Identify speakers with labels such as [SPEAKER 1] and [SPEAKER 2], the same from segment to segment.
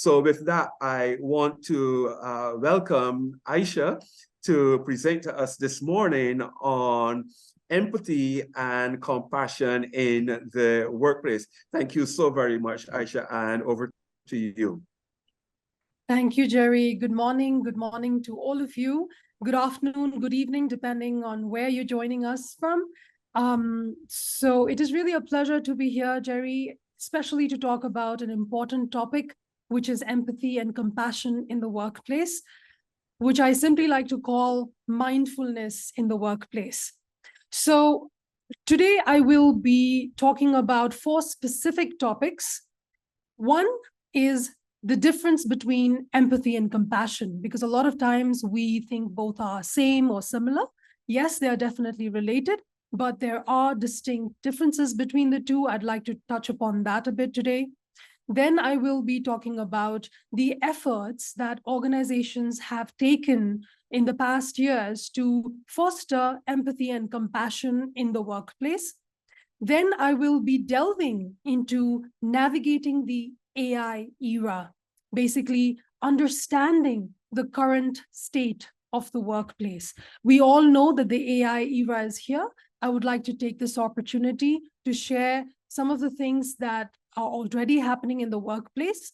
[SPEAKER 1] So with that, I want to welcome Aisha to present to us this morning on empathy and compassion in the workplace. Thank you so very much, Aisha, and over to you.
[SPEAKER 2] Thank you, Jerry. Good morning to all of you. Good afternoon, good evening, depending on where you're joining us from. So it is really a pleasure to be here, Jerry, especially to talk about an important topic, which is empathy and compassion in the workplace, which I simply like to call mindfulness in the workplace. So today I will be talking about 4 specific topics. One is the difference between empathy and compassion, because a lot of times we think both are same or similar. Yes, they are definitely related, but there are distinct differences between the two. I'd like to touch upon that a bit today. Then I will be talking about the efforts that organizations have taken in the past years to foster empathy and compassion in the workplace. Then I will be delving into navigating the AI era, basically understanding the current state of the workplace. We all know that the AI era is here. I would like to take this opportunity to share some of the things that are already happening in the workplace.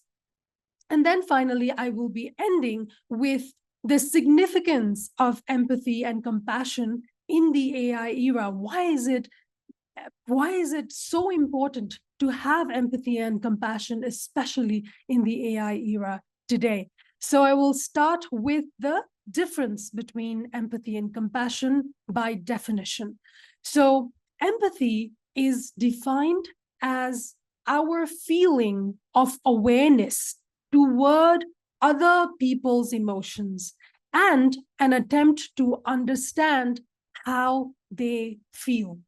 [SPEAKER 2] And then finally, I will be ending with the significance of empathy and compassion in the AI era. Why is it so important to have empathy and compassion, especially in the AI era today? So I will start with the difference between empathy and compassion by definition. So empathy is defined as our feeling of awareness toward other people's emotions and an attempt to understand how they feel.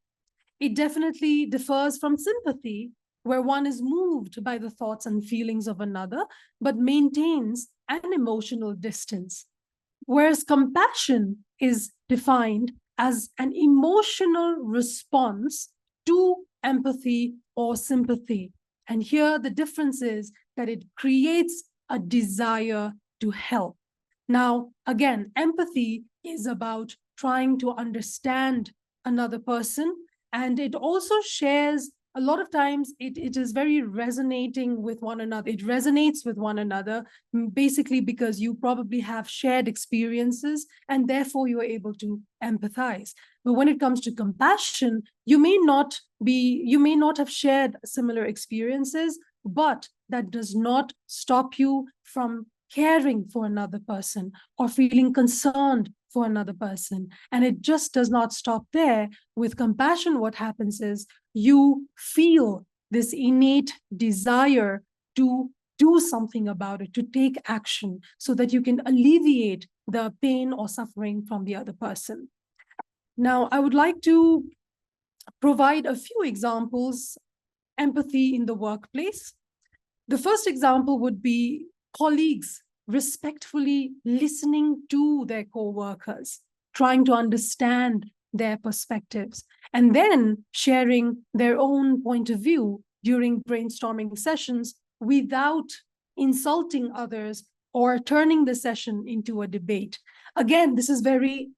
[SPEAKER 2] It definitely differs from sympathy, where one is moved by the thoughts and feelings of another, but maintains an emotional distance. Whereas compassion is defined as an emotional response to empathy or sympathy. And here the difference is that it creates a desire to help. Now, again, empathy is about trying to understand another person, and it also shares, a lot of times it is very resonating with one another. It resonates with one another, basically because you probably have shared experiences and therefore you are able to empathize. But when it comes to compassion, you may not have shared similar experiences, but that does not stop you from caring for another person or feeling concerned for another person. And it just does not stop there. With compassion, what happens is you feel this innate desire to do something about it, to take action so that you can alleviate the pain or suffering from the other person. Now, I would like to provide a few examples, empathy in the workplace. The first example would be colleagues respectfully listening to their co-workers, trying to understand their perspectives, and then sharing their own point of view during brainstorming sessions without insulting others or turning the session into a debate. Again, this is very,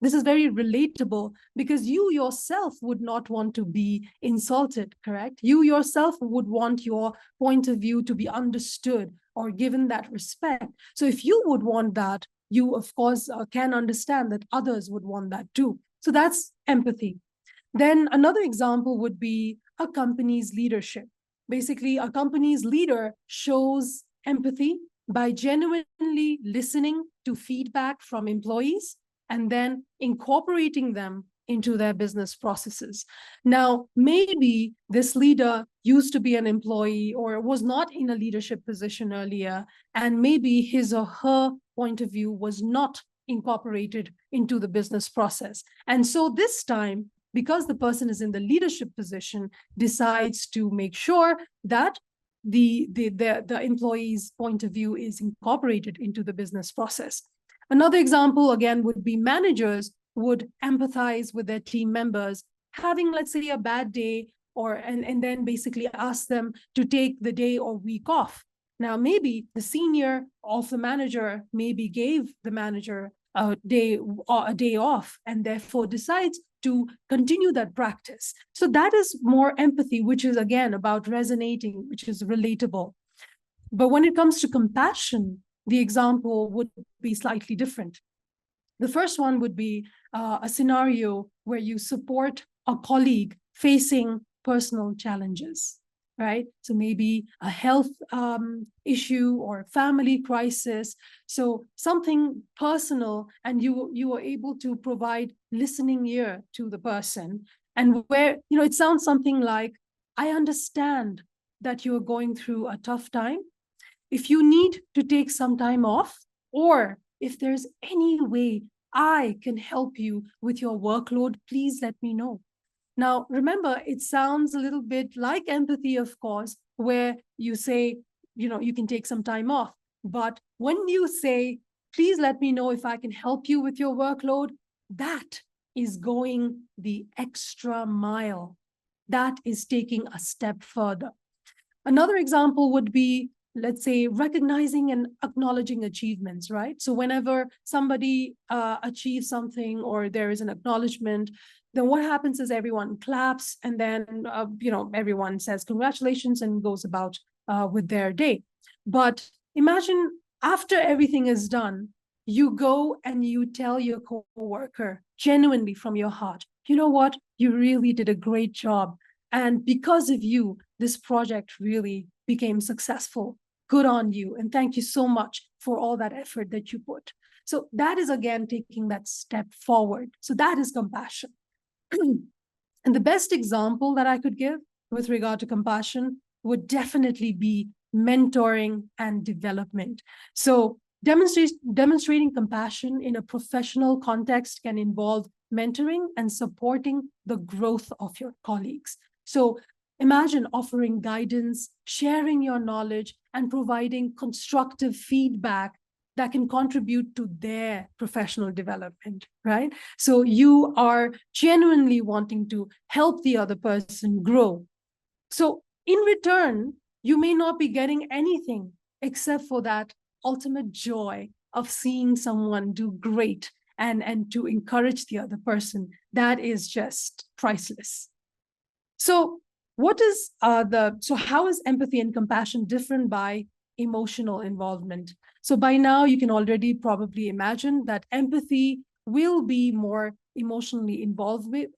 [SPEAKER 2] this is very relatable because you yourself would not want to be insulted, correct? You yourself would want your point of view to be understood or given that respect. So if you would want that, you of course can understand that others would want that too. So that's empathy. Then another example would be a company's leadership. Basically, a company's leader shows empathy by genuinely listening to feedback from employees and then incorporating them into their business processes. Now, maybe this leader used to be an employee or was not in a leadership position earlier, and maybe his or her point of view was not incorporated into the business process. And so this time, because the person is in the leadership position, decides to make sure that the employee's point of view is incorporated into the business process. Another example, again, would be managers would empathize with their team members having, let's say, a bad day, and then basically ask them to take the day or week off. Now, maybe the senior of the manager maybe gave the manager a day off and therefore decides to continue that practice. So that is more empathy, which is again about resonating, which is relatable. But when it comes to compassion, the example would be slightly different. The first one would be a scenario where you support a colleague facing personal challenges, right? So maybe a health issue or family crisis. So something personal, and you are able to provide listening ear to the person. And where, it sounds something like, I understand that you are going through a tough time. If you need to take some time off, or if there's any way I can help you with your workload, please let me know. Now, remember, it sounds a little bit like empathy, of course, where you say, you can take some time off. But when you say, please let me know if I can help you with your workload, that is going the extra mile. That is taking a step further. Another example would be, let's say, recognizing and acknowledging achievements, right? So whenever somebody achieves something or there is an acknowledgement, then what happens is everyone claps, and then everyone says congratulations and goes about with their day. But imagine after everything is done, you go and you tell your coworker genuinely from your heart, you know what, you really did a great job. And because of you, this project really became successful. Good on you. And thank you so much for all that effort that you put. So that is, again, taking that step forward. So that is compassion. And the best example that I could give with regard to compassion would definitely be mentoring and development. So demonstrating compassion in a professional context can involve mentoring and supporting the growth of your colleagues. So imagine offering guidance, sharing your knowledge, and providing constructive feedback that can contribute to their professional development, right? So you are genuinely wanting to help the other person grow. So in return, you may not be getting anything except for that ultimate joy of seeing someone do great and to encourage the other person. That is just priceless. So how is empathy and compassion different by emotional involvement? So by now you can already probably imagine that empathy will be more emotionally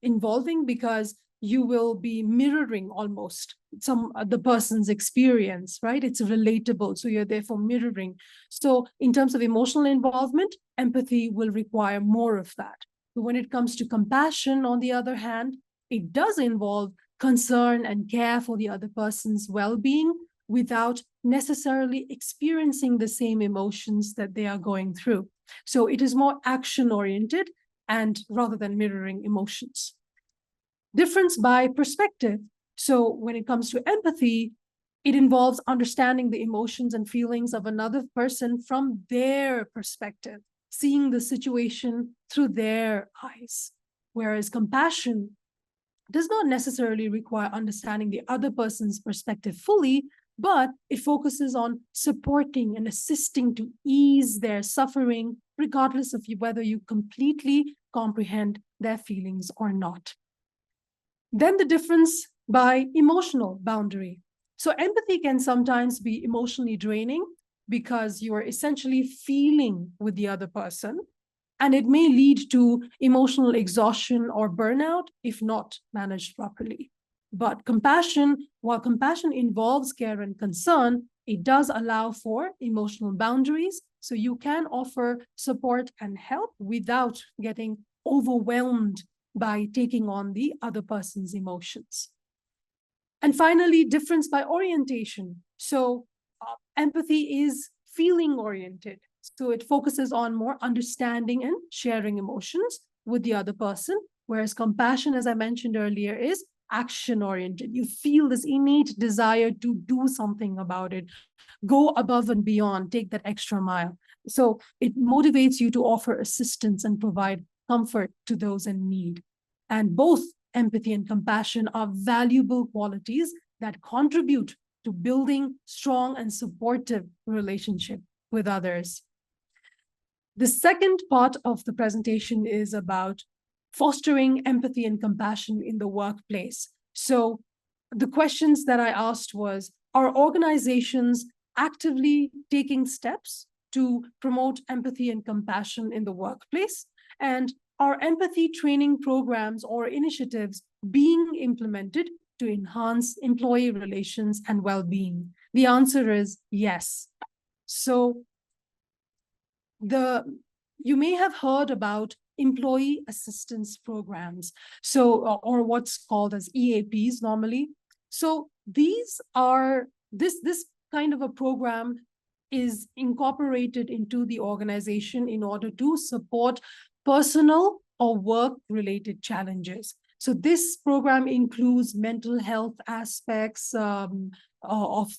[SPEAKER 2] involving because you will be mirroring almost the person's experience, right? It's relatable, so you're therefore mirroring. So in terms of emotional involvement, empathy will require more of that. But when it comes to compassion, on the other hand, it does involve concern and care for the other person's well-being without necessarily experiencing the same emotions that they are going through. So it is more action-oriented and rather than mirroring emotions. Difference by perspective. So when it comes to empathy, it involves understanding the emotions and feelings of another person from their perspective, seeing the situation through their eyes. Whereas compassion does not necessarily require understanding the other person's perspective fully, but it focuses on supporting and assisting to ease their suffering, regardless of whether you completely comprehend their feelings or not. Then the difference by emotional boundary. So empathy can sometimes be emotionally draining because you are essentially feeling with the other person, and it may lead to emotional exhaustion or burnout if not managed properly. But while compassion involves care and concern, it does allow for emotional boundaries. So you can offer support and help without getting overwhelmed by taking on the other person's emotions. And finally, difference by orientation. So empathy is feeling oriented. So it focuses on more understanding and sharing emotions with the other person, whereas compassion, as I mentioned earlier, is action-oriented. You feel this innate desire to do something about it, go above and beyond, take that extra mile. So it motivates you to offer assistance and provide comfort to those in need. And both empathy and compassion are valuable qualities that contribute to building strong and supportive relationship with others. The second part of the presentation is about fostering empathy and compassion in the workplace. So the questions that I asked was, are organizations actively taking steps to promote empathy and compassion in the workplace? And are empathy training programs or initiatives being implemented to enhance employee relations and well-being? The answer is yes. So you may have heard about employee assistance programs, or what's called as EAPs normally. So these are this kind of a program is incorporated into the organization in order to support personal or work-related challenges. So this program includes mental health aspects of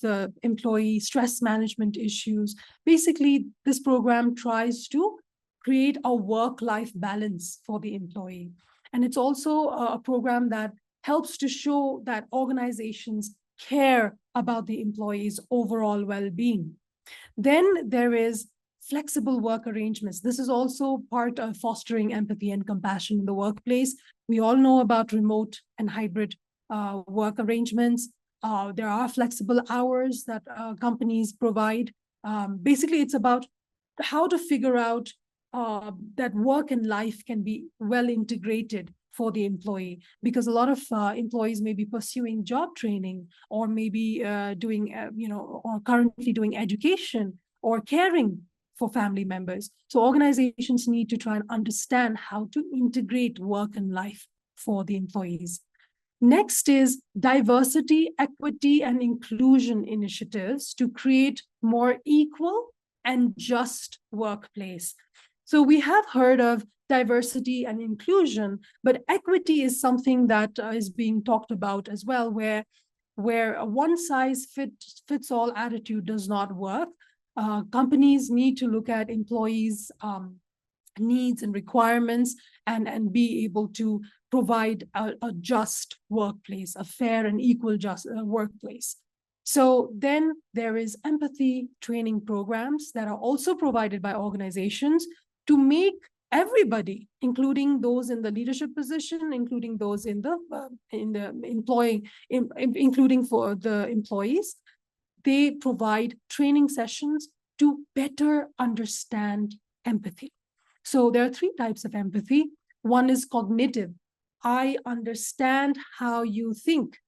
[SPEAKER 2] the employee, stress management issues. Basically, this program tries to create a work-life balance for the employee. And it's also a program that helps to show that organizations care about the employee's overall well-being. Then there is flexible work arrangements. This is also part of fostering empathy and compassion in the workplace. We all know about remote and hybrid work arrangements. There are flexible hours that companies provide. Basically, it's about how to figure out that work and life can be well integrated for the employee, because a lot of employees may be pursuing job training, or maybe doing, or currently doing education or caring for family members. So organizations need to try and understand how to integrate work and life for the employees. Next is diversity, equity, and inclusion initiatives to create more equal and just workplace. So we have heard of diversity and inclusion, but equity is something that is being talked about as well, where a one-size-fits-all attitude does not work. Companies need to look at employees' needs and requirements and be able to provide a just workplace, a fair and equal just workplace. So then there is empathy training programs that are also provided by organizations to make everybody, including those in the leadership position, including those in the including for the employees, they provide training sessions to better understand empathy. So there are three types of empathy. One is cognitive. I understand how you think.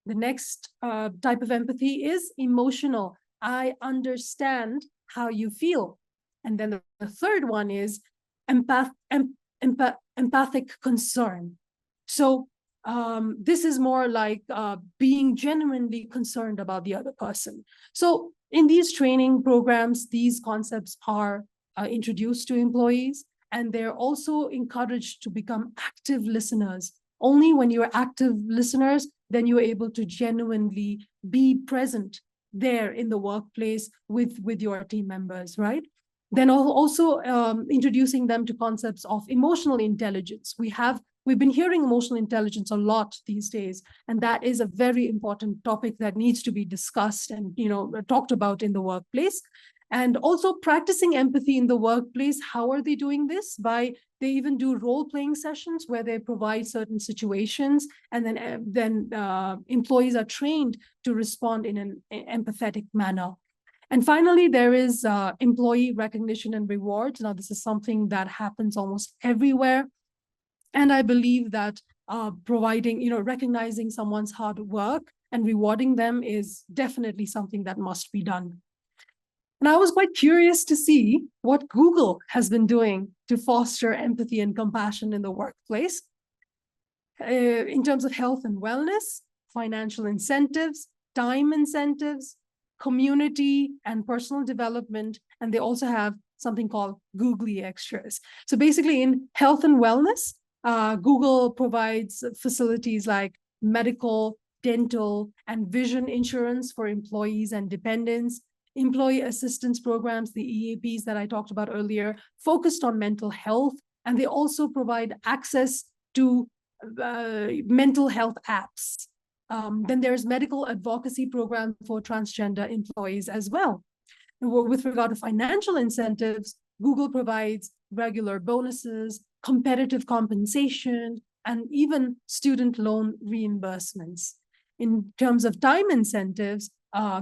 [SPEAKER 2] The next type of empathy is emotional. I understand how you feel. And then the third one is empathic concern. So this is more like being genuinely concerned about the other person. So in these training programs, these concepts are introduced to employees, and they're also encouraged to become active listeners. Only when you're active listeners, then you're able to genuinely be present there in the workplace with your team members, right? Then also introducing them to concepts of emotional intelligence. We've been hearing emotional intelligence a lot these days, and that is a very important topic that needs to be discussed and talked about in the workplace. And also practicing empathy in the workplace. How are they doing this? They even do role-playing sessions where they provide certain situations, and then employees are trained to respond in an empathetic manner. And finally, there is employee recognition and rewards. Now, this is something that happens almost everywhere. And I believe that recognizing someone's hard work and rewarding them is definitely something that must be done. And I was quite curious to see what Google has been doing to foster empathy and compassion in the workplace. In terms of health and wellness, financial incentives, time incentives, community and personal development, and they also have something called Googly Extras. So basically in health and wellness, Google provides facilities like medical, dental, and vision insurance for employees and dependents, employee assistance programs, the EAPs that I talked about earlier, focused on mental health, and they also provide access to mental health apps. Then there's medical advocacy program for transgender employees as well. With regard to financial incentives, Google provides regular bonuses, competitive compensation, and even student loan reimbursements. In terms of time incentives,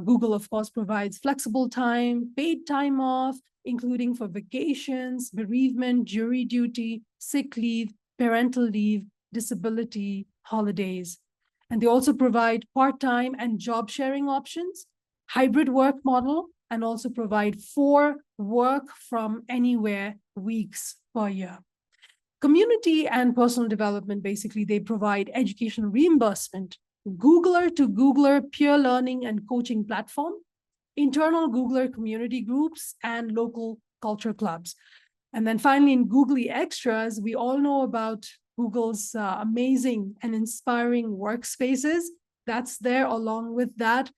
[SPEAKER 2] Google, of course, provides flexible time, paid time off, including for vacations, bereavement, jury duty, sick leave, parental leave, disability, holidays. And they also provide part-time and job sharing options, hybrid work model, and also provide 4 work from anywhere weeks per year. Community and personal development, basically, they provide education reimbursement, Googler to Googler peer learning and coaching platform, internal Googler community groups, and local culture clubs. And then finally, in Googly Extras, we all know about Google's amazing and inspiring workspaces. That's there. Along with that,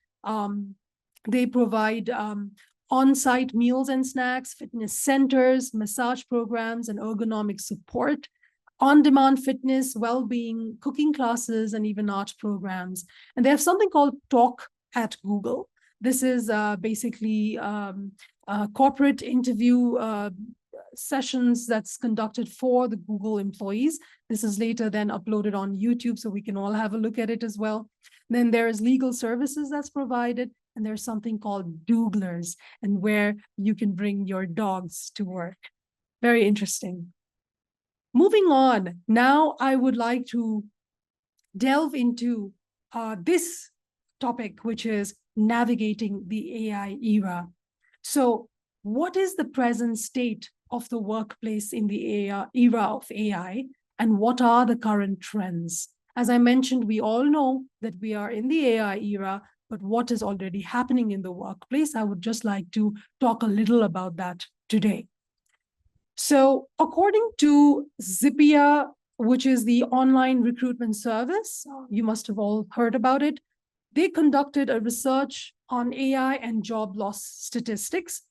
[SPEAKER 2] they provide on-site meals and snacks, fitness centers, massage programs, and ergonomic support, on-demand fitness, well-being, cooking classes, and even art programs. And they have something called Talk at Google. This is basically a corporate interview sessions that's conducted for the Google employees. This is later then uploaded on YouTube, so we can all have a look at it as well. Then there is legal services that's provided, and there's something called Googlers, and where you can bring your dogs to work. Very interesting. Moving on, now I would like to delve into this topic, which is navigating the AI era. So what is the present state of the workplace in the era of AI, and what are the current trends? As I mentioned, we all know that we are in the AI era, but what is already happening in the workplace? I would just like to talk a little about that today. So according to Zippia, which is the online recruitment service, you must have all heard about it, they conducted a research on AI and job loss statistics.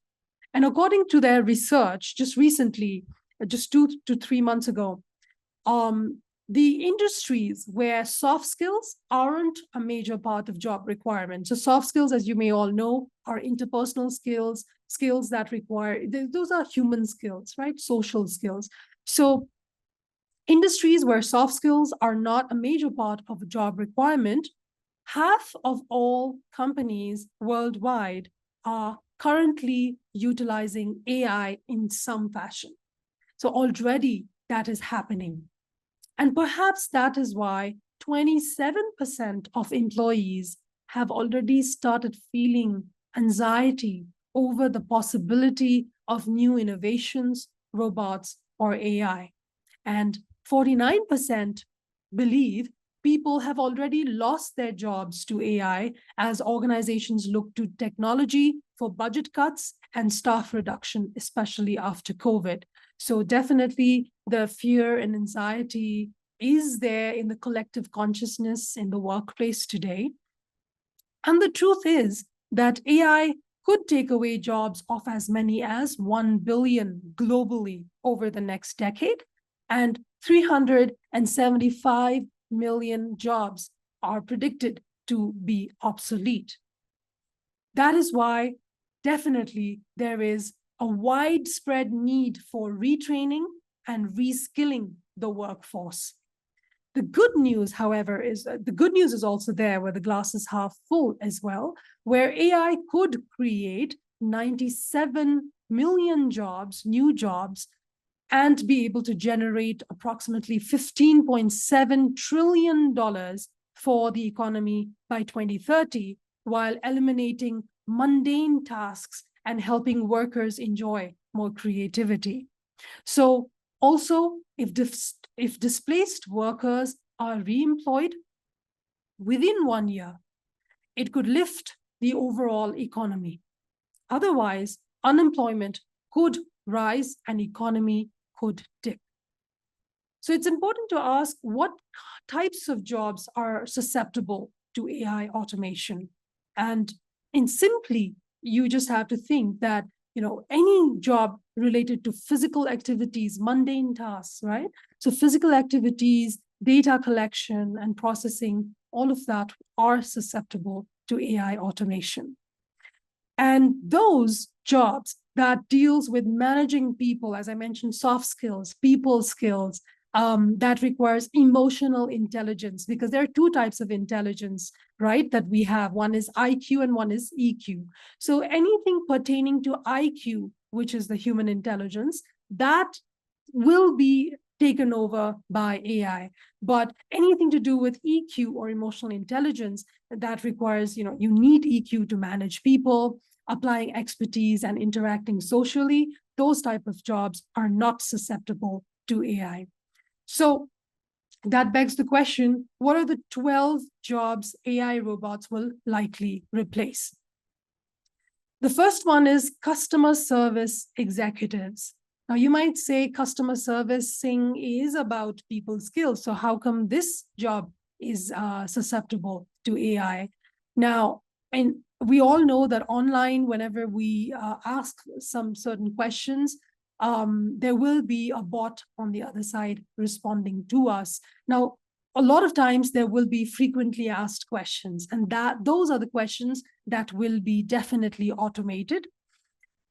[SPEAKER 2] And according to their research, just recently, just 2 to 3 months ago, the industries where soft skills aren't a major part of job requirements. So soft skills, as you may all know, are interpersonal skills, skills that require, those are human skills, right? Social skills. So industries where soft skills are not a major part of a job requirement, half of all companies worldwide are currently utilizing AI in some fashion. So already that is happening. And perhaps that is why 27% of employees have already started feeling anxiety over the possibility of new innovations, robots, or AI. And 49% believe people have already lost their jobs to AI as organizations look to technology for budget cuts and staff reduction, especially after COVID. So definitely the fear and anxiety is there in the collective consciousness in the workplace today. And the truth is that AI could take away jobs of as many as 1 billion globally over the next decade, and 375 million jobs are predicted to be obsolete. That is why definitely there is a widespread need for retraining and reskilling the workforce. The good news, however, is the good news is also there where the glass is half full as well, where AI could create 97 million jobs, new jobs, and be able to generate approximately $15.7 trillion for the economy by 2030, while eliminating mundane tasks and helping workers enjoy more creativity. So also, if displaced workers are reemployed within 1 year, it could lift the overall economy. Otherwise, unemployment could rise and economy could dip. So it's important to ask what types of jobs are susceptible to AI automation. And simply, you just have to think that, any job related to physical activities, mundane tasks, right? So physical activities data collection and processing, all of that are susceptible to AI automation. And those jobs that deals with managing people, as I mentioned, soft skills, people skills, that requires emotional intelligence, because there are two types of intelligence, right, that we have. One is IQ and one is EQ. So anything pertaining to IQ, which is the human intelligence, that will be taken over by AI. But anything to do with EQ or emotional intelligence, that requires, you need EQ to manage people, applying expertise and interacting socially. Those type of jobs are not susceptible to AI. So that begs the question, what are the 12 jobs AI robots will likely replace? The first one is customer service executives. Now, you might say customer servicing is about people skills. So how come this job is susceptible to AI? Now, and we all know that online, whenever we ask some certain questions, there will be a bot on the other side responding to us. Now, a lot of times there will be frequently asked questions, and those are the questions that will be definitely automated.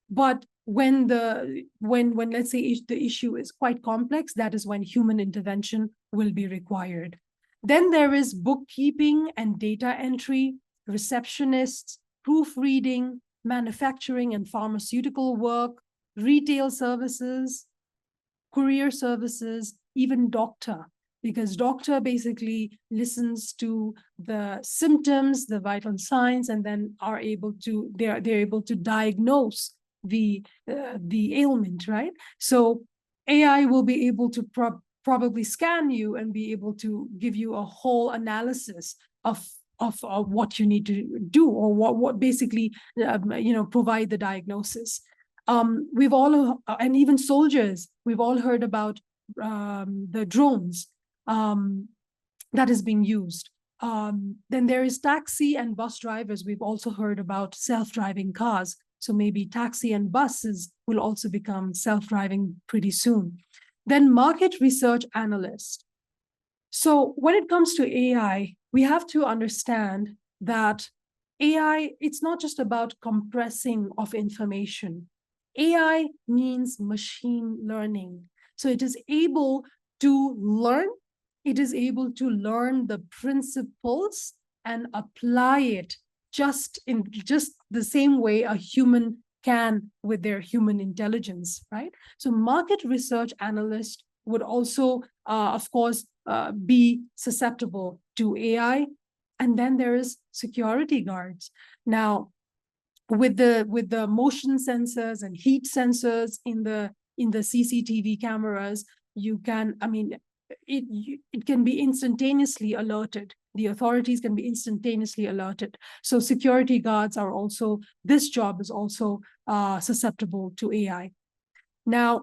[SPEAKER 2] But when let's say the issue is quite complex, that is when human intervention will be required. Then there is bookkeeping and data entry, receptionists, proofreading, manufacturing and pharmaceutical work, retail services, courier services, even doctor, because doctor basically listens to the symptoms, the vital signs, and then they're able to diagnose the ailment, right? So AI will be able to probably scan you and be able to give you a whole analysis of what you need to do, or what basically provide the diagnosis. We've all, and even soldiers, we've all heard about the drones that is being used. Then there is taxi and bus drivers. We've also heard about self-driving cars. So maybe taxi and buses will also become self-driving pretty soon. Then market research analyst. So when it comes to AI, we have to understand that AI, it's not just about compressing of information. AI means machine learning. So it is able to learn. It is able to learn the principles and apply it just the same way a human can with their human intelligence, right? So market research analyst would also, of course, be susceptible to AI. And then there is security guards. Now, with the motion sensors and heat sensors in the CCTV cameras, you can, it can be instantaneously alerted. The authorities can be instantaneously alerted. So security guards are also, this job is also susceptible to AI. Now,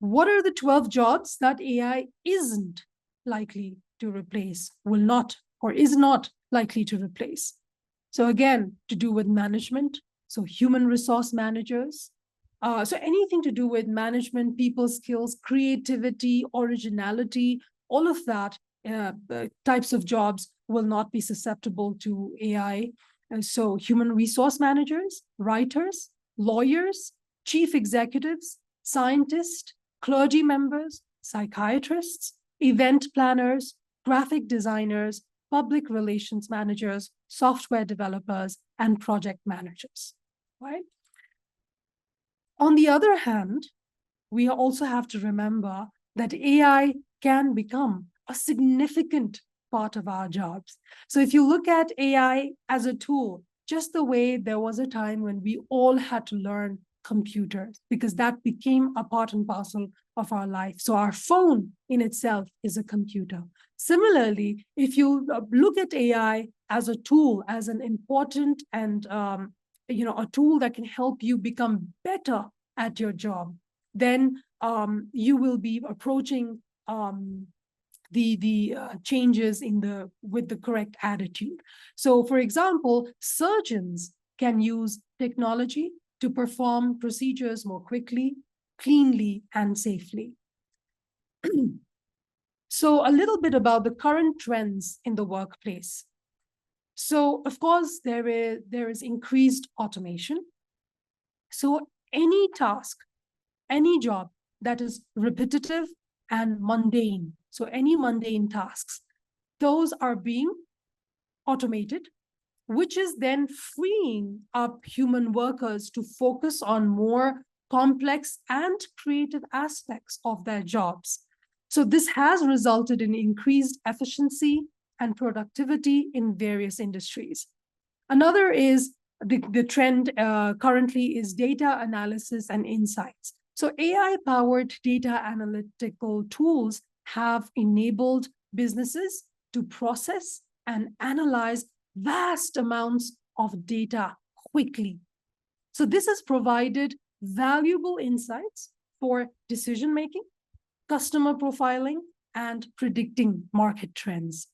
[SPEAKER 2] what are the 12 jobs that AI isn't likely to replace, will not, or is not likely to replace? So again, to do with management, so human resource managers, so anything to do with management, people skills, creativity, originality, all of that types of jobs will not be susceptible to AI. And so human resource managers, writers, lawyers, chief executives, scientists, clergy members, psychiatrists, event planners, graphic designers, public relations managers, software developers, and project managers, right? On the other hand, we also have to remember that AI can become a significant part of our jobs. So if you look at AI as a tool, just the way there was a time when we all had to learn computers, because that became a part and parcel of our life. So our phone in itself is a computer. Similarly, if you look at AI as a tool, as an important and a tool that can help you become better at your job, then you will be approaching the changes with the correct attitude. So, for example, surgeons can use technology to perform procedures more quickly, cleanly, and safely. So a little bit about the current trends in the workplace. So of course, there is increased automation. So any task, any job that is repetitive and mundane, so any mundane tasks, those are being automated, which is then freeing up human workers to focus on more complex and creative aspects of their jobs. So this has resulted in increased efficiency and productivity in various industries. Another is the trend currently is data analysis and insights. So AI-powered data analytical tools have enabled businesses to process and analyze vast amounts of data quickly. So this has provided valuable insights for decision-making, customer profiling, and predicting market trends.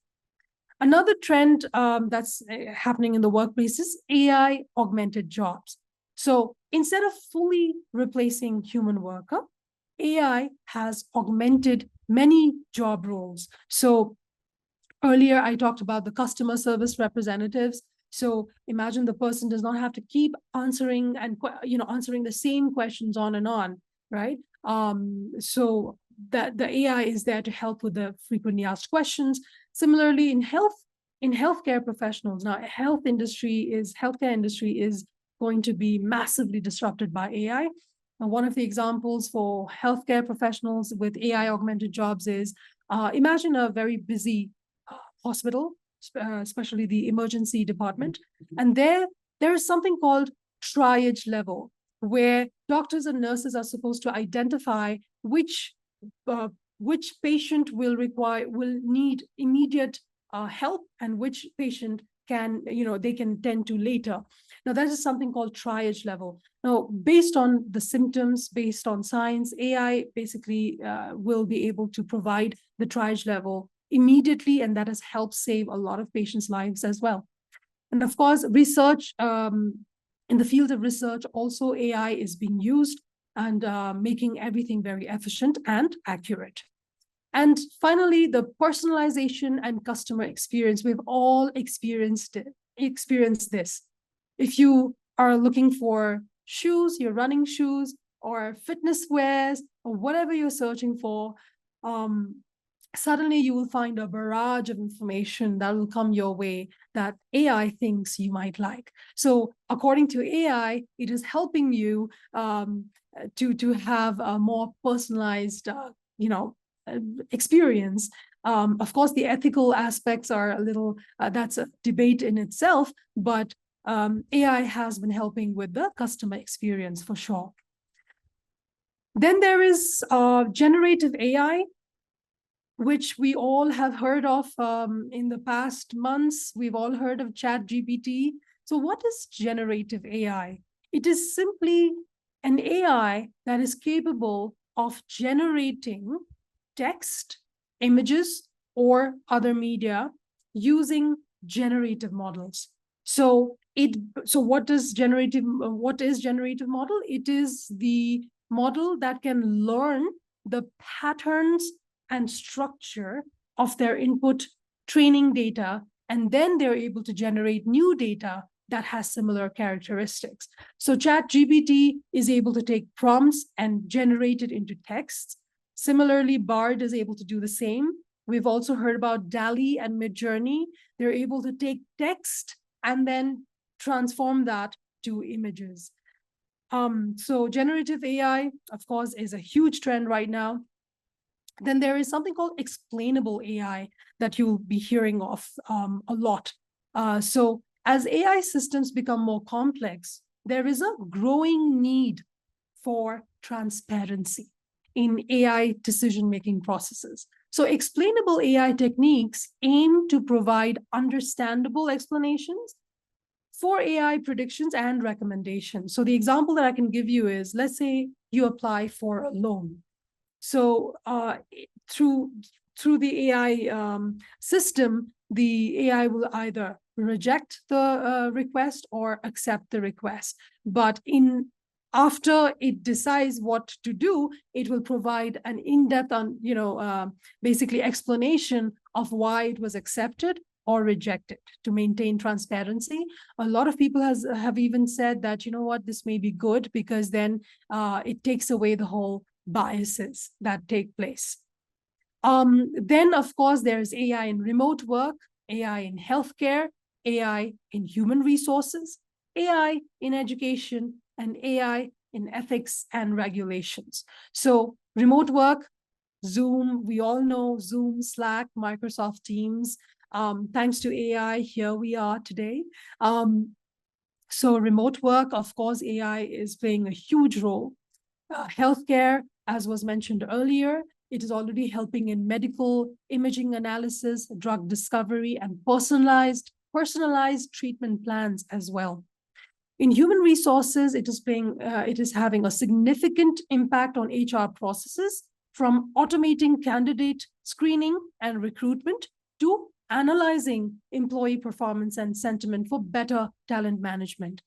[SPEAKER 2] Another trend that's happening in the workplace is AI augmented jobs. So instead of fully replacing human worker, AI has augmented many job roles. So earlier, I talked about the customer service representatives. So imagine the person does not have to keep answering and answering the same questions on and on, right? So that the AI is there to help with the frequently asked questions. Similarly, in healthcare professionals, now healthcare industry is going to be massively disrupted by AI. And one of the examples for healthcare professionals with AI augmented jobs is imagine a very busy hospital, especially the emergency department. And there is something called triage level, where doctors and nurses are supposed to identify which patient will need immediate help and which patient they can tend to later. Now, that is something called triage level. Now, based on the symptoms, based on science, AI basically will be able to provide the triage level immediately, and that has helped save a lot of patients' lives as well. And of course, research, in the field of research, also AI is being used and making everything very efficient and accurate. And finally, the personalization and customer experience. We've all experienced this. If you are looking for shoes, your running shoes, or fitness wears, or whatever you're searching for, suddenly you will find a barrage of information that will come your way that AI thinks you might like. So according to AI, it is helping you to have a more personalized, experience. Of course, the ethical aspects are a little, that's a debate in itself, but AI has been helping with the customer experience for sure. Then there is generative AI, which we all have heard of in the past months. We've all heard of ChatGPT. So what is generative AI? It is simply an AI that is capable of generating text, images, or other media using generative models. So what is generative model? It is the model that can learn the patterns and structure of their input training data, and then they're able to generate new data that has similar characteristics. So ChatGPT is able to take prompts and generate it into texts. Similarly, Bard is able to do the same. We've also heard about DALL-E and Midjourney. They're able to take text and then transform that to images. So generative AI, of course, is a huge trend right now. Then there is something called explainable AI that you'll be hearing of a lot. So as AI systems become more complex, there is a growing need for transparency in AI decision-making processes. So explainable AI techniques aim to provide understandable explanations for AI predictions and recommendations. So the example that I can give you is, let's say you apply for a loan. So through the AI system, the AI will either reject the request or accept the request. But in after it decides what to do, it will provide an in-depth basically explanation of why it was accepted or rejected to maintain transparency. A lot of people have even said that, you know what, this may be good because then it takes away the whole biases that take place. Then, of course, there's AI in remote work, AI in healthcare, AI in human resources, AI in education, and AI in ethics and regulations. So remote work, Zoom, we all know Zoom, Slack, Microsoft Teams. Thanks to AI, here we are today. So remote work, of course, AI is playing a huge role. Healthcare, as was mentioned earlier, it is already helping in medical imaging analysis, drug discovery, and personalized treatment plans as well. In human resources, it is having a significant impact on HR processes, from automating candidate screening and recruitment to analyzing employee performance and sentiment for better talent management.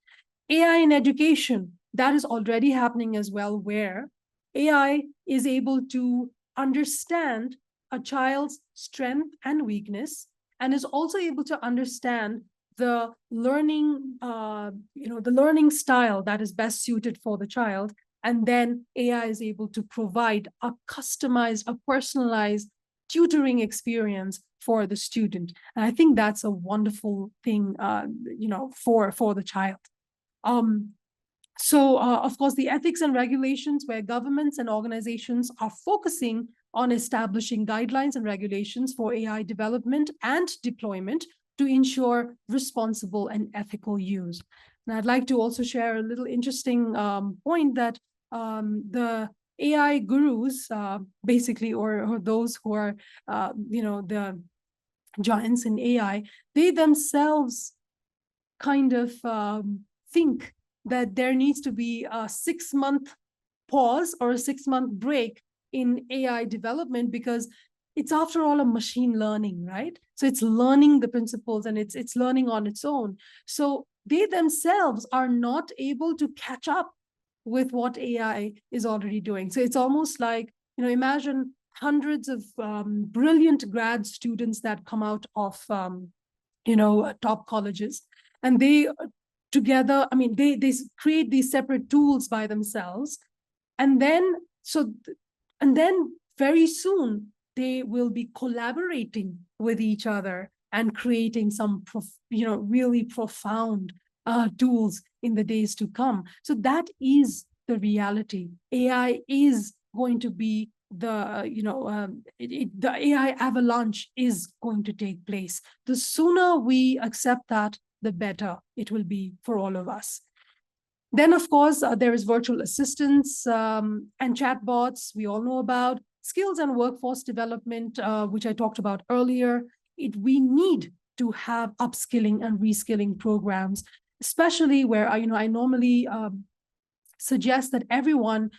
[SPEAKER 2] AI in education, that is already happening as well, where AI is able to understand a child's strength and weakness, and is also able to understand the learning, the learning style that is best suited for the child. And then AI is able to provide a customized, a personalized tutoring experience for the student. And I think that's a wonderful thing, for the child. Of course, the ethics and regulations, where governments and organizations are focusing on establishing guidelines and regulations for AI development and deployment to ensure responsible and ethical use. And I'd like to also share a little interesting point that the AI gurus, basically, or those who are, the giants in AI, they themselves kind of think that there needs to be a 6-month pause or a 6-month break in AI development, because it's, after all, a machine learning, right? So it's learning the principles, and it's learning on its own. So they themselves are not able to catch up with what AI is already doing. So it's almost like, imagine hundreds of brilliant grad students that come out of, top colleges, and they together, they create these separate tools by themselves. And then very soon, they will be collaborating with each other and creating some, really profound tools in the days to come. So that is the reality. AI is going to be the AI avalanche is going to take place. The sooner we accept that, the better it will be for all of us. Then, of course, there is virtual assistants and chatbots we all know about. Skills and workforce development, which I talked about earlier. We need to have upskilling and reskilling programs, especially where I normally suggest that everyone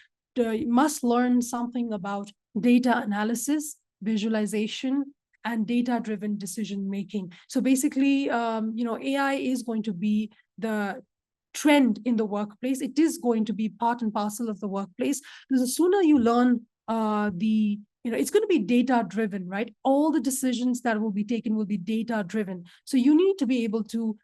[SPEAKER 2] must learn something about data analysis, visualization, and data-driven decision-making. So basically, AI is going to be the trend in the workplace. It is going to be part and parcel of the workplace. Because the sooner you learn it's going to be data-driven, right? All the decisions that will be taken will be data-driven. So you need to be able to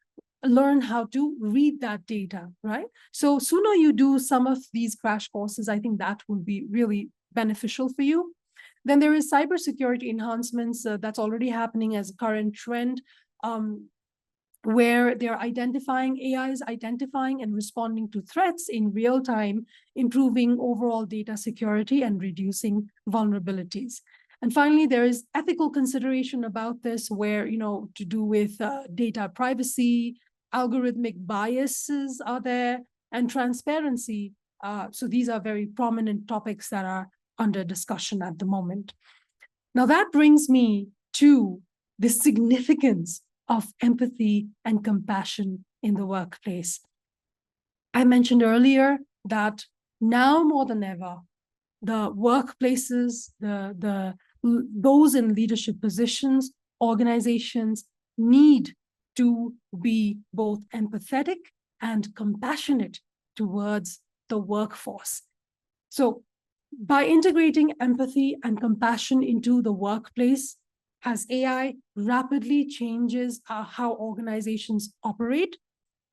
[SPEAKER 2] learn how to read that data, right? So sooner you do some of these crash courses, I think that will be really beneficial for you. Then there is cybersecurity enhancements that's already happening as a current trend, where they're AI is identifying and responding to threats in real time, improving overall data security and reducing vulnerabilities. And finally, there is ethical consideration about this, where, to do with data privacy, algorithmic biases are there, and transparency. So these are very prominent topics that are under discussion at the moment. Now that brings me to the significance of empathy and compassion in the workplace. I mentioned earlier that now more than ever, the workplaces, those in leadership positions, organizations need to be both empathetic and compassionate towards the workforce. So by integrating empathy and compassion into the workplace, as AI rapidly changes how organizations operate,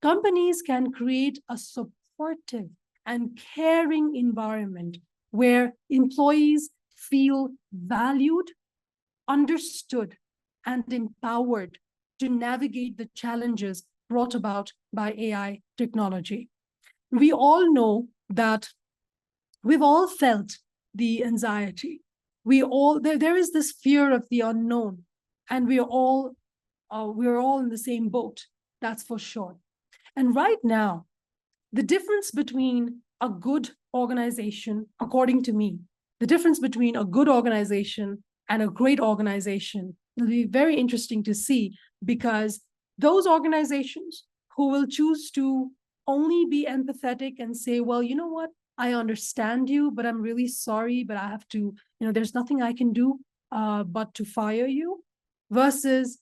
[SPEAKER 2] companies can create a supportive and caring environment where employees feel valued, understood, and empowered to navigate the challenges brought about by AI technology. We all know that we've all felt the anxiety. There is this fear of the unknown, and we're all in the same boat, that's for sure. And right now, the difference between a good organization, according to me, the difference between a good organization and a great organization will be very interesting to see, because those organizations who will choose to only be empathetic and say, well, you know what, I understand you, but I'm really sorry, but I have to, there's nothing I can do but to fire you, versus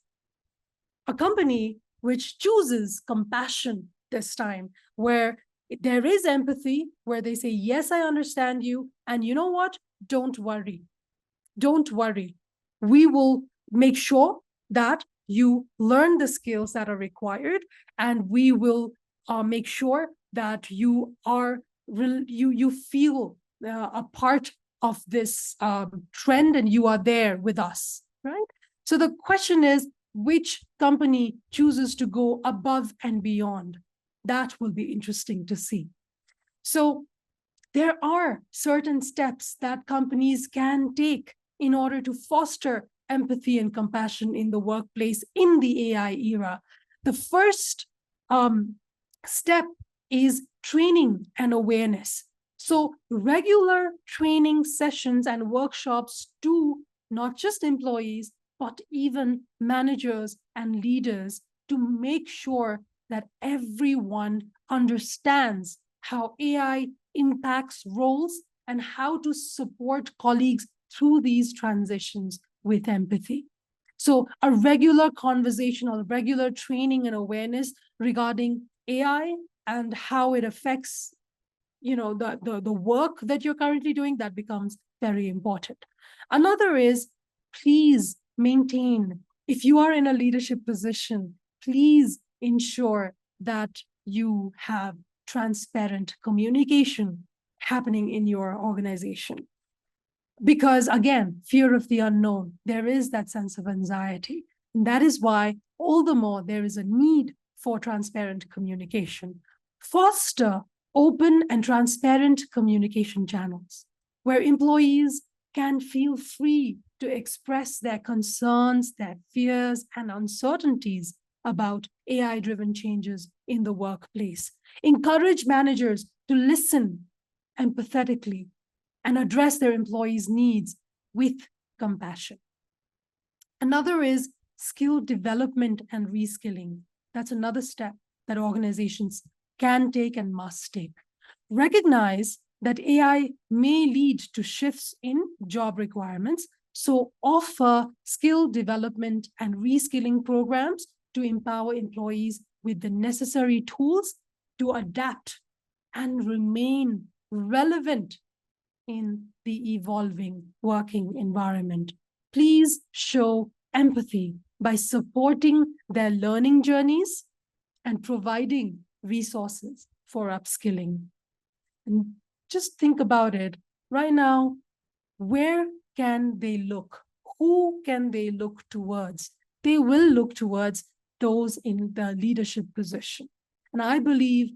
[SPEAKER 2] a company which chooses compassion this time, where there is empathy, where they say, yes, I understand you. And you know what? Don't worry. Don't worry. We will make sure that you learn the skills that are required, and we will make sure that you are you feel a part of this trend, and you are there with us, right? So the question is, which company chooses to go above and beyond? That will be interesting to see. So there are certain steps that companies can take in order to foster empathy and compassion in the workplace in the AI era. The first step is training and awareness. So regular training sessions and workshops to not just employees, but even managers and leaders, to make sure that everyone understands how AI impacts roles and how to support colleagues through these transitions with empathy. So a regular conversation or regular training and awareness regarding AI and how it affects the work that you're currently doing, that becomes very important. Another is, please maintain, if you are in a leadership position, please ensure that you have transparent communication happening in your organization. Because again, fear of the unknown, there is that sense of anxiety. And that is why all the more there is a need for transparent communication. Foster open and transparent communication channels where employees can feel free to express their concerns, their fears, and uncertainties about AI-driven changes in the workplace. Encourage managers to listen empathetically and address their employees' needs with compassion. Another is skill development and reskilling. That's another step that organizations can take and must take. Recognize that AI may lead to shifts in job requirements, so offer skill development and reskilling programs to empower employees with the necessary tools to adapt and remain relevant in the evolving working environment. Please show empathy by supporting their learning journeys and providing resources for upskilling. And just think about it. Right now, where can they look? Who can they look towards? They will look towards those in the leadership position. And I believe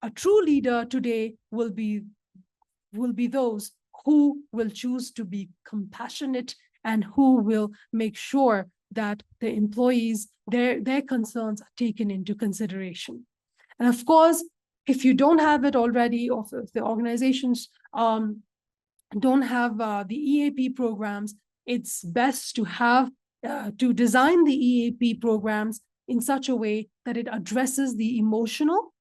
[SPEAKER 2] a true leader today will be those who will choose to be compassionate and who will make sure that the employees, their concerns are taken into consideration. And of course, if you don't have it already, or if the organizations don't have the EAP programs, it's best to have to design the EAP programs in such a way that it addresses the emotional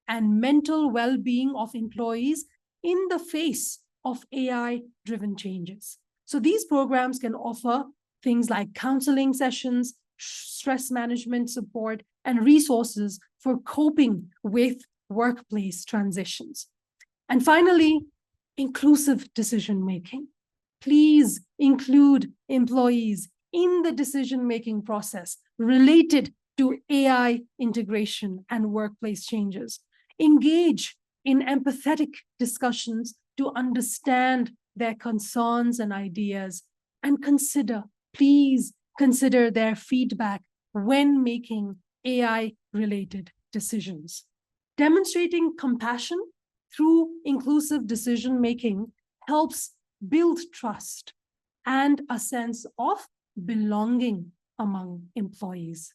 [SPEAKER 2] and mental well-being of employees in the face of AI-driven changes. So these programs can offer things like counseling sessions, stress management support, and resources for coping with workplace transitions. And finally, inclusive decision-making. Please include employees in the decision-making process related to AI integration and workplace changes. Engage in empathetic discussions to understand their concerns and ideas, and please consider their feedback when making AI-related decisions. Demonstrating compassion through inclusive decision-making helps build trust and a sense of belonging among employees.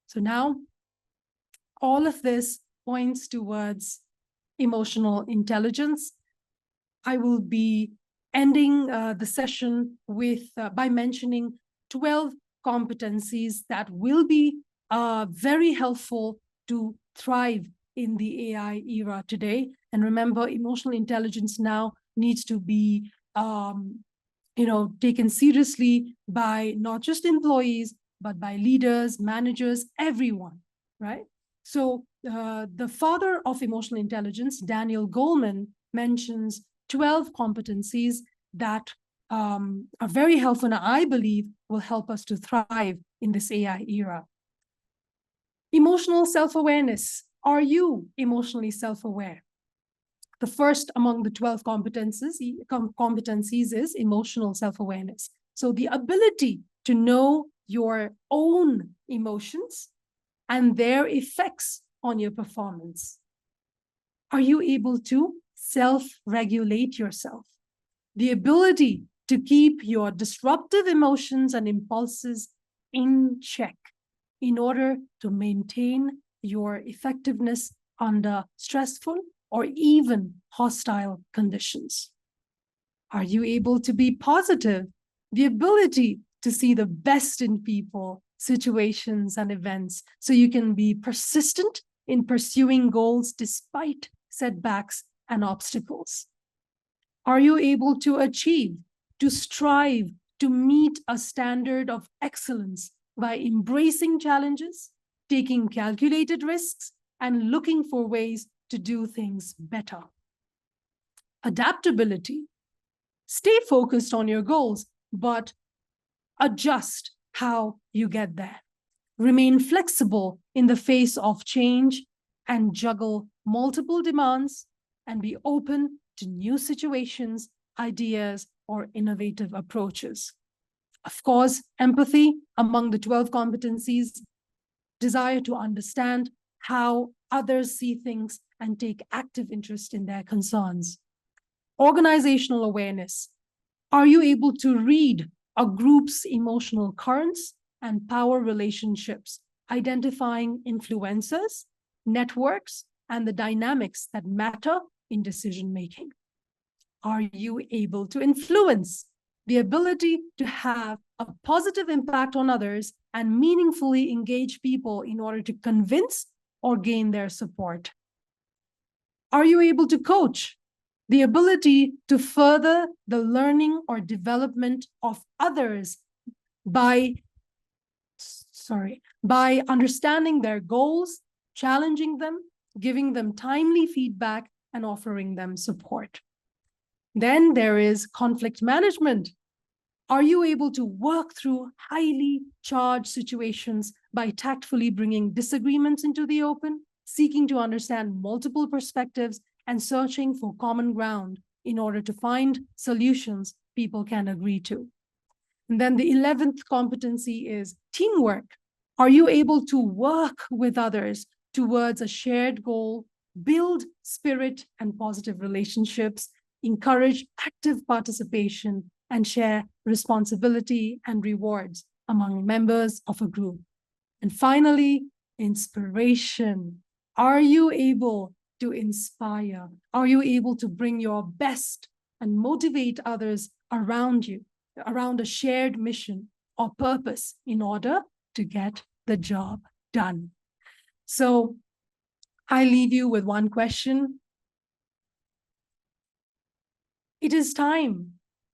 [SPEAKER 2] So now, all of this points towards emotional intelligence. I will be ending the session with by mentioning 12 competencies that will be very helpful to thrive in the AI era today. And remember, emotional intelligence now needs to be taken seriously by not just employees, but by leaders, managers, everyone, right? So the father of emotional intelligence, Daniel Goleman, mentions 12 competencies that are very helpful, and I believe will help us to thrive in this AI era. Emotional self-awareness. Are you emotionally self-aware? The first among the 12 competencies is emotional self-awareness. So the ability to know your own emotions and their effects on your performance. Are you able to self-regulate yourself? The ability to keep your disruptive emotions and impulses in check in order to maintain your effectiveness under stressful or even hostile conditions. Are you able to be positive? The ability to see the best in people, situations, and events, so you can be persistent in pursuing goals despite setbacks and obstacles. Are you able to achieve, to strive, to meet a standard of excellence by embracing challenges, taking calculated risks, and looking for ways to do things better? Adaptability. Stay focused on your goals, but adjust how you get there. Remain flexible in the face of change and juggle multiple demands, and be open to new situations, ideas, or innovative approaches. Of course, empathy among the 12 competencies, desire to understand how others see things and take active interest in their concerns. Organizational awareness. Are you able to read a group's emotional currents and power relationships, identifying influencers, networks, and the dynamics that matter in decision-making? Are you able to influence? The ability to have a positive impact on others and meaningfully engage people in order to convince or gain their support. Are you able to coach? The ability to further the learning or development of others by understanding their goals, challenging them, giving them timely feedback, and offering them support. Then there is conflict management. Are you able to work through highly charged situations by tactfully bringing disagreements into the open, seeking to understand multiple perspectives, and searching for common ground in order to find solutions people can agree to? And then the 11th competency is teamwork. Are you able to work with others towards a shared goal, build spirit and positive relationships, encourage active participation, and share responsibility and rewards among members of a group? And finally, inspiration. Are you able to inspire? Are you able to bring your best and motivate others around you, around a shared mission or purpose in order to get the job done? So I leave you with one question. It is time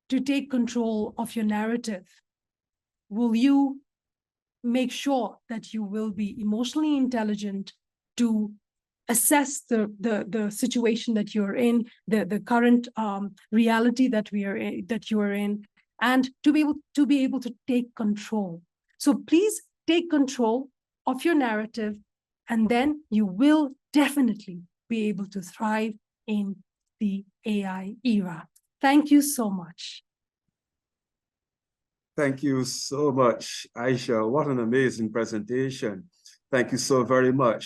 [SPEAKER 2] to take control of your narrative. Will you make sure that you will be emotionally intelligent to assess the situation that you're in, the current reality that you are in, and to be able to take control. So please take control of your narrative, and then you will definitely be able to thrive in the AI era. Thank you so much.
[SPEAKER 1] Thank you so much, Aisha. What an amazing presentation. Thank you so very much.